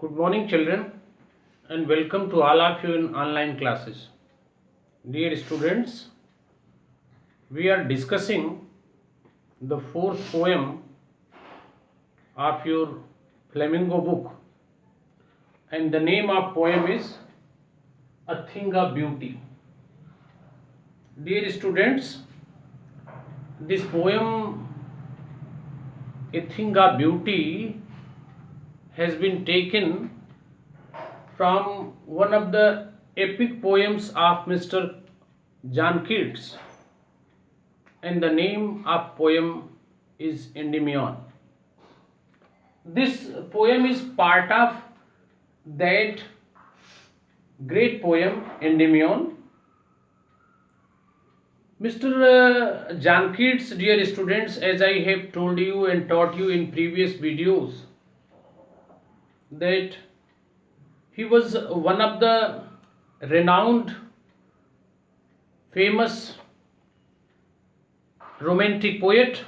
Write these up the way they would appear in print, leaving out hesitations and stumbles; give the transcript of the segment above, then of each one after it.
Good morning, children, and welcome to all of you in online classes. Dear students, we are discussing the fourth poem of your Flamingo book, and the name of poem is A Thing of Beauty. Dear students, this poem, A Thing of Beauty, has been taken from one of the epic poems of Mr. John Keats, and the name of poem is Endymion. This poem is part of that great poem Endymion. Mr. John Keats, dear students, as I have told you and taught you in previous videos, that he was one of the renowned, famous romantic poet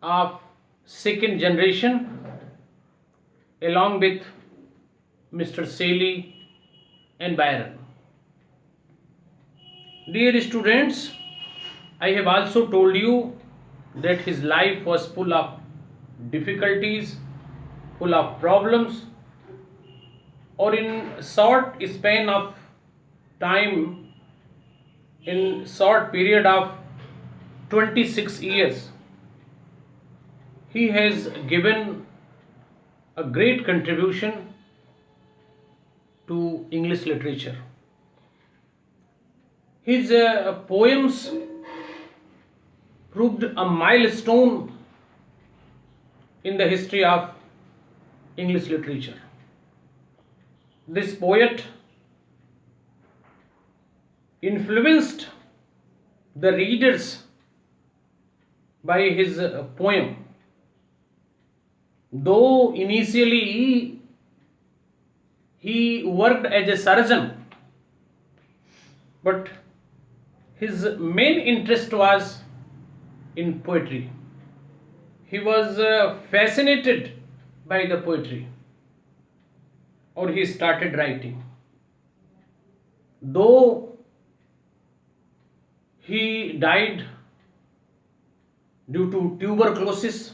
of second generation, along with Mr. Shelley and Byron. Dear students, I have also told you that his life was full of difficulties, full of problems, or in short span of time, in short period of 26 years, he has given a great contribution to English literature. His poems proved a milestone in the history of English literature. This poet influenced the readers by his poem. Though initially he worked as a surgeon, but his main interest was in poetry. He was fascinated by the poetry, or he started writing. Though he died due to tuberculosis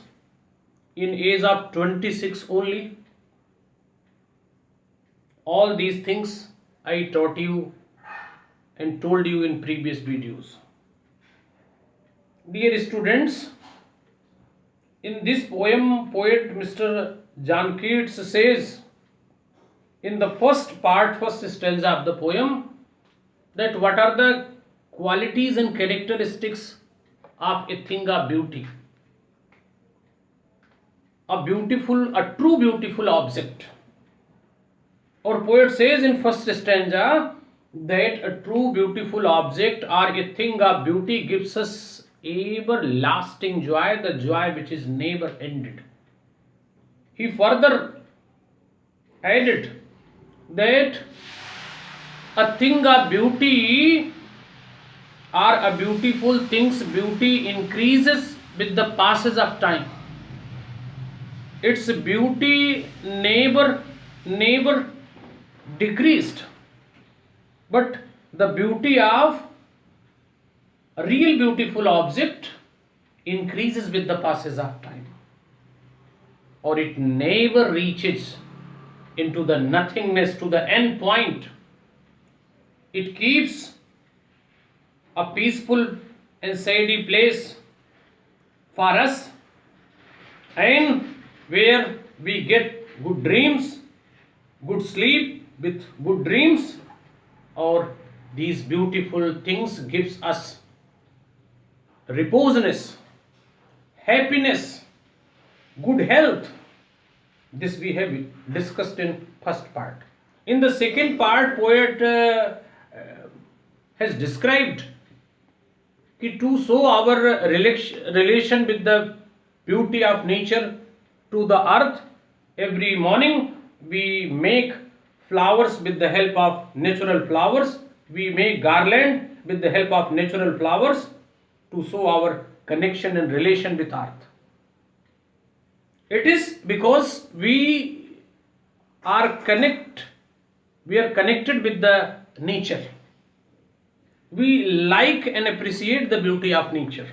in age of 26 only, all these things I taught you and told you in previous videos. Dear students, in this poem, poet Mr. John Keats says in the first stanza of the poem, that what are the qualities and characteristics of a thing of beauty? A true beautiful object. Or poet says in first stanza that a true beautiful object or a thing of beauty gives us everlasting joy, the joy which is never ended. He further added that a thing of beauty or a beautiful thing's beauty increases with the passage of time. Its beauty never decreased, but the beauty of a real beautiful object increases with the passage of time, or it never reaches into the nothingness, to the end point. It keeps a peaceful and shady place for us, and where we get good dreams, good sleep with good dreams, or these beautiful things gives us reposeness, happiness, good health. This we have discussed in first part. In the second part, poet has described to show our relation with the beauty of nature to the earth. Every morning we make flowers with the help of natural flowers. We make garland with the help of natural flowers to show our connection and relation with earth. It is because we we are connected with the nature. We like and appreciate the beauty of nature.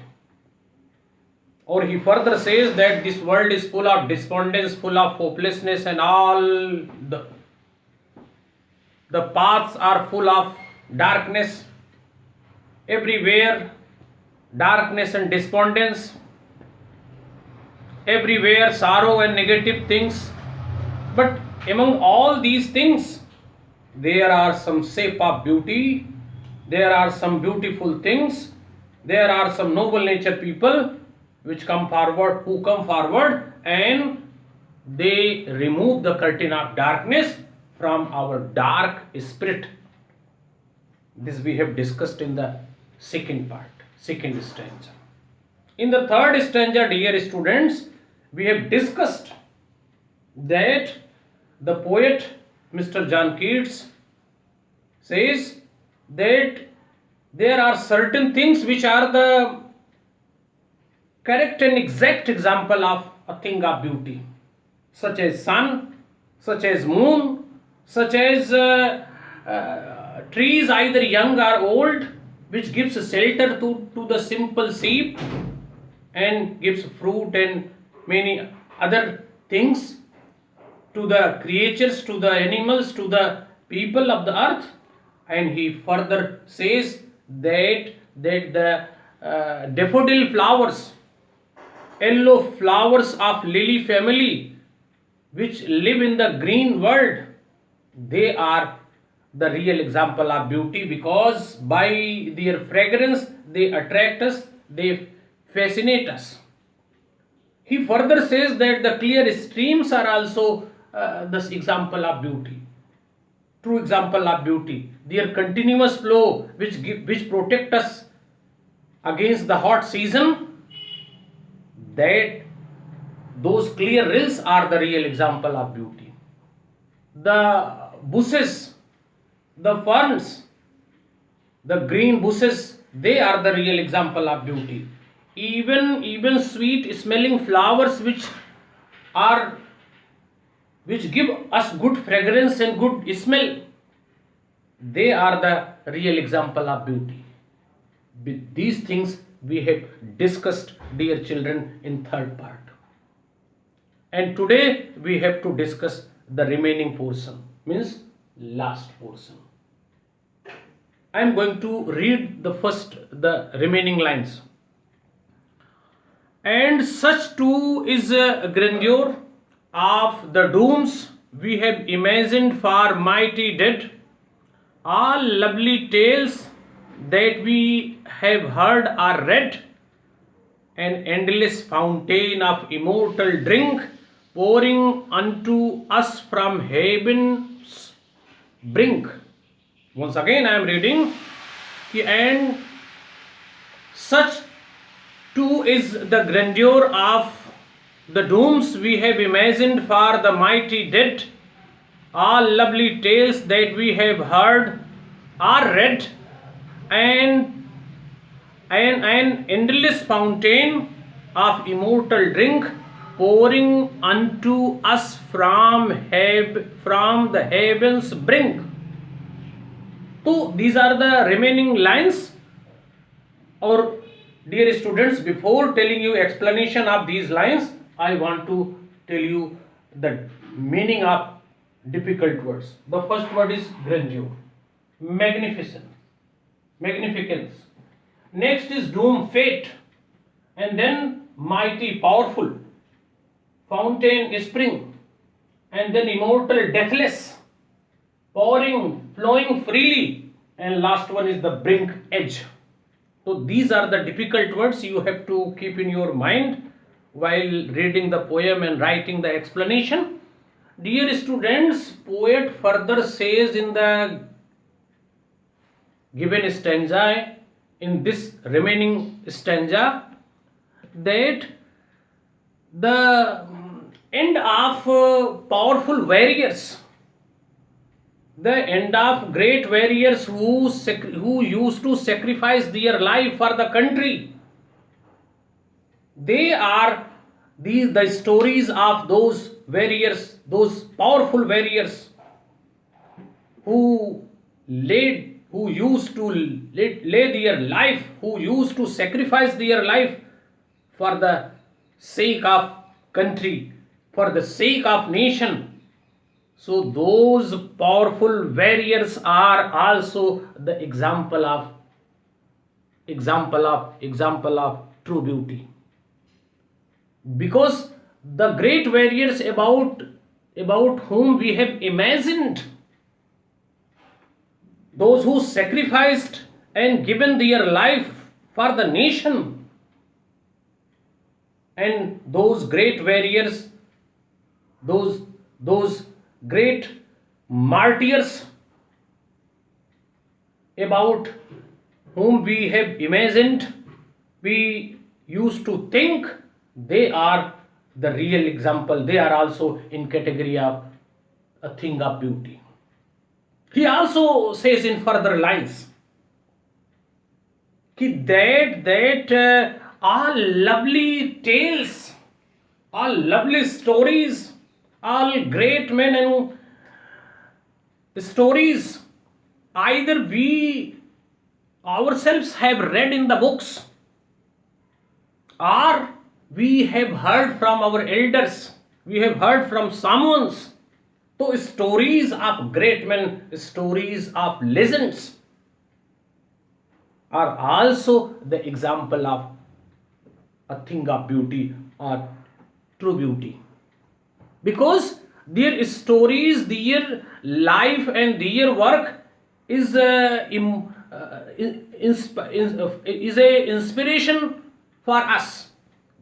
Or he further says that this world is full of despondence, full of hopelessness, and all the paths are full of darkness. Everywhere darkness and despondence, everywhere sorrow and negative things. But among all these things, there are some shape of beauty, there are some beautiful things, there are some noble nature people who come forward and they remove the curtain of darkness from our dark spirit. This we have discussed in the second stanza. In the third stanza, dear students, we have discussed that the poet Mr. John Keats says that there are certain things which are the correct and exact example of a thing of beauty, such as sun, such as moon, such as trees either young or old, which gives shelter to the simple sheep and gives fruit and many other things to the creatures, to the animals, to the people of the earth. And he further says that the daffodil flowers, yellow flowers of lily family, which live in the green world, they are the real example of beauty, because by their fragrance they attract us, they fascinate us. He further says that the clear streams are also the example of beauty, true example of beauty. Their continuous flow, which protect us against the hot season, that those clear rills are the real example of beauty. The bushes, the ferns, the green bushes, they are the real example of beauty. Even sweet smelling flowers which give us good fragrance and good smell, they are the real example of beauty. With these things we have discussed, dear children, in third part. And today we have to discuss the remaining portion, means last portion. I am going to read the remaining lines. And such too is a grandeur of the dooms we have imagined for mighty dead, all lovely tales that we have heard are read, an endless fountain of immortal drink pouring unto us from heaven's brink. Once again I am reading, and such too is the grandeur of the dooms we have imagined for the mighty dead, all lovely tales that we have heard are read, and an endless fountain of immortal drink pouring unto us from the heaven's brink. So these are the remaining lines. Or dear students, before telling you explanation of these lines, I want to tell you the meaning of difficult words. The first word is grandeur, magnificent, magnificence. Next is doom, fate, and then mighty, powerful, fountain, spring, and then immortal, deathless, pouring, flowing freely, and last one is the brink, edge. So these are the difficult words you have to keep in your mind while reading the poem and writing the explanation. Dear students, poet further says in the given stanza, in this remaining stanza, that the end of powerful warriors, the end of great warriors who used to sacrifice their life for the country, they are the stories of those warriors, those powerful warriors who who used to lay their life, who used to sacrifice their life for the sake of country, for the sake of nation. So those powerful warriors are also the example of true beauty, because the great warriors about whom we have imagined, those who sacrificed and given their life for the nation, and those great warriors, those great martyrs about whom we have imagined, we used to think they are the real example. They are also in category of a thing of beauty. He also says in further lines that all lovely tales, all lovely stories, all great men and stories, either we ourselves have read in the books, or we have heard from our elders, we have heard from someone's. So stories of great men, stories of legends are also the example of a thing of beauty or true beauty, because their stories, their life and their work is is a inspiration for us.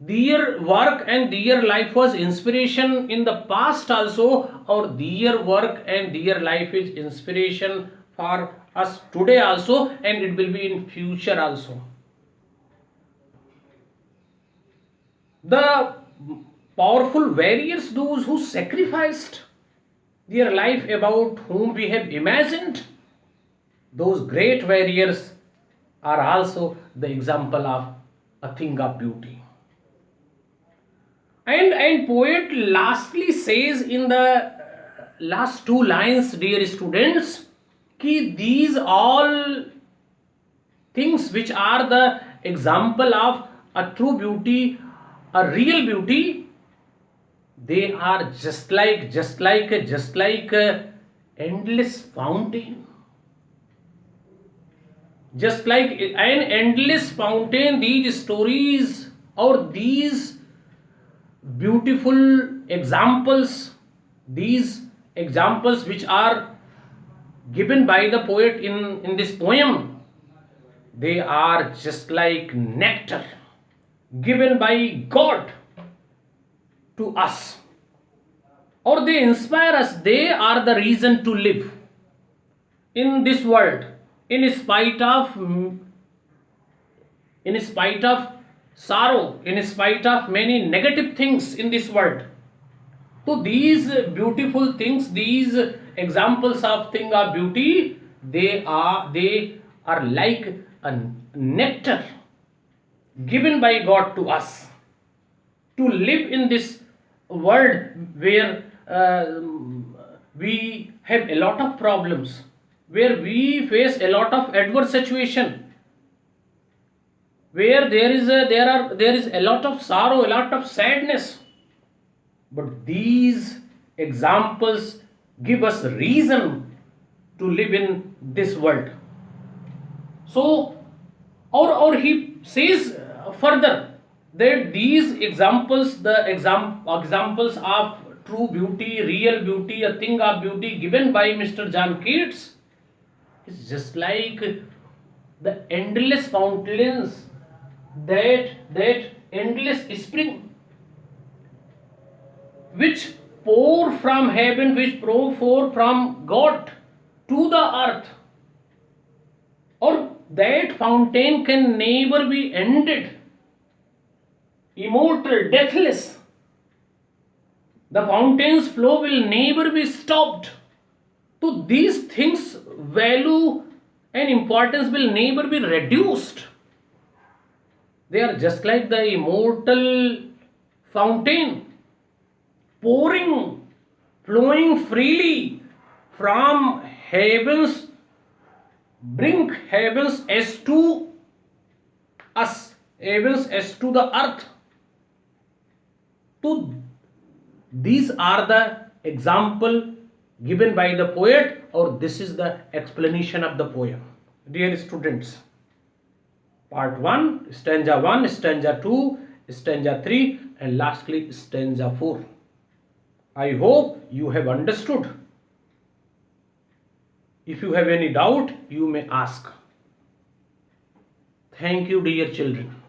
Their work and their life was inspiration in the past also, or their work and their life is inspiration for us today also, and it will be in future also. The powerful warriors, those who sacrificed their life about whom we have imagined, those great warriors are also the example of a thing of beauty. And poet lastly says in the last two lines, dear students, कि these all things which are the example of a true beauty, a real beauty, they are just like endless fountain. Just like an endless fountain, these stories or these beautiful examples, these examples which are given by the poet in this poem, they are just like nectar given by God to us, or they inspire us. They are the reason to live in this world, in spite of sorrow, in spite of many negative things in this world. So these beautiful things, these examples of thing of beauty, they are like a nectar given by God to us to live in this world where we have a lot of problems, where we face a lot of adverse situation, where there is a lot of sorrow, a lot of sadness. But these examples give us reason to live in this world. So, or he says further that these examples, the examples of true beauty, real beauty, a thing of beauty given by Mr. John Keats, is just like the endless fountains, that endless spring which pour from heaven, which pour from God to the earth, or that fountain can never be ended, immortal, deathless. The fountain's flow will never be stopped. So these things value and importance will never be reduced. They are just like the immortal fountain, pouring, flowing freely from heaven's brink, heavens as to us, heavens as to the earth. So these are the example given by the poet, or this is the explanation of the poem. Dear students, part 1, stanza 1, stanza 2, stanza 3, and lastly stanza 4. I hope you have understood. If you have any doubt, you may ask. Thank you, dear children.